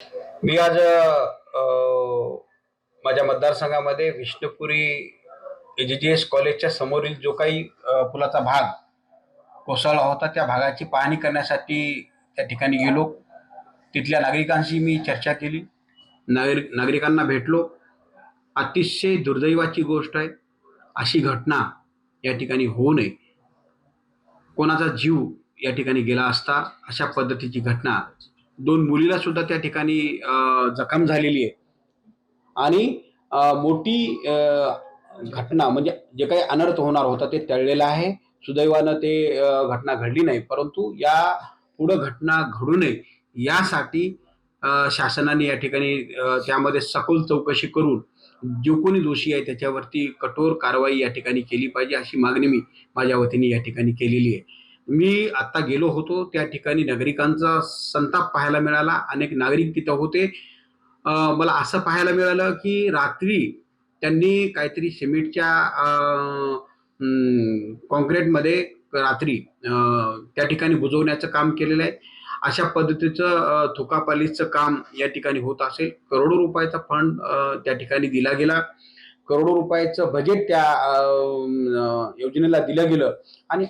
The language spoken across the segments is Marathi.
मी आज माझ्या मतदारसंघामध्ये विष्णुपुरी एजीजीएस कॉलेजच्या समोरील जो काही पुलाचा भाग कोसळला होता त्या भागाची पाहणी करण्यासाठी त्या ठिकाणी गेलो. तिथल्या नागरिकांशी मी चर्चा केली. नागरिकांना भेटलो. अतिशय दुर्दैवाची गोष्ट आहे. अशी घटना या ठिकाणी होऊ नये. कोणाचा जीव या ठिकाणी गेला असता. अशा पद्धतीची घटना. 2 मुलीला सुद्धा त्या ठिकाणी जखम झालेली आहे आणि मोठी घटना म्हणजे जे काही अनर्थ होणार होता ते टळलेलं आहे. सुदैवानं ते घटना घडली नाही. परंतु या पुढे घटना घडू नये यासाठी शासनाने या ठिकाणी त्यामध्ये सखोल चौकशी करून जो कोणी दोषी आहे त्याच्यावरती कठोर कारवाई या ठिकाणी केली पाहिजे अशी मागणी मी माझ्या वतीने या ठिकाणी केलेली आहे. मी आता गेलो होतो त्या ठिकाणी नागरिकांचा संताप पाहायला मिळाला. अनेक नागरिक तिथं होते. मला असं पाहायला मिळालं की रात्री त्यांनी काहीतरी सिमेंटच्या कॉन्क्रीटमध्ये रात्री त्या ठिकाणी बुजवण्याचं काम केलेलं आहे. अशा पद्धतीचं थुकापालीचं काम या ठिकाणी होत असेल. करोडो रुपयाचा फंड त्या ठिकाणी दिला गेला. करोडो रुपयाचं बजेट त्या योजनेला दिलं गेलं आणि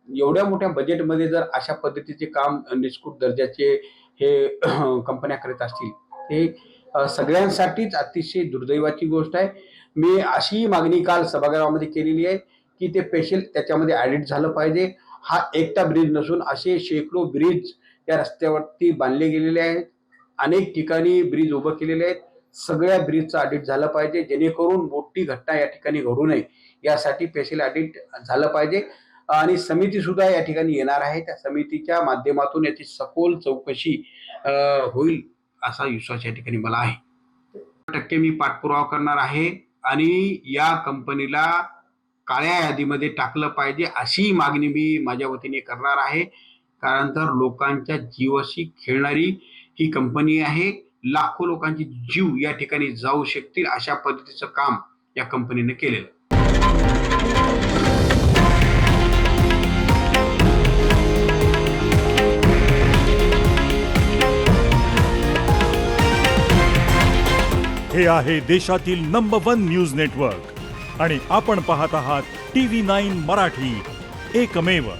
एवढ्या मोठ्या बजेटमध्ये जर अशा पद्धतीचे काम निष्कृत दर्जाचे हे कंपन्या करत असतील हे सगळ्यांसाठीच अतिशय दुर्दैवाची गोष्ट आहे. मी अशी मागणी काल सभागृहामध्ये केलेली आहे की ते स्पेशल त्याच्यामध्ये ॲडिट झालं पाहिजे. हा एकटा ब्रिज नसून असे शेकडो ब्रिज या रस्त्यावरती बांधले गेलेले आहेत. अनेक ठिकाणी ब्रिज उभं केलेले आहेत. सगळ्या ब्रिजचं ऑडिट झालं पाहिजे जेणेकरून मोठी घटना या ठिकाणी घडू नये यासाठी स्पेशल ऑडिट झालं पाहिजे. आणि समिती सुद्धा या ठिकाणी येणार आहे. त्या समितीच्या माध्यमातून याची सखोल चौकशी होईल असा विश्वास या ठिकाणी मला आहे. 100% मी पाठपुरावा करणार आहे आणि या कंपनीला काळ्या यादीमध्ये टाकलं पाहिजे अशी मागणी मी माझ्या वतीने करणार आहे. कारण तर लोकांच्या जीवाशी खेळणारी ही कंपनी आहे. लाखो लोकांचे जीव या ठिकाणी जाऊ शकतील अशा पद्धतीचं काम या कंपनीने केलेलं. हे आहे देशातील नंबर 1 न्यूज नेटवर्क आणि आपण पाहत आहात TV9 मराठी, एकमेव.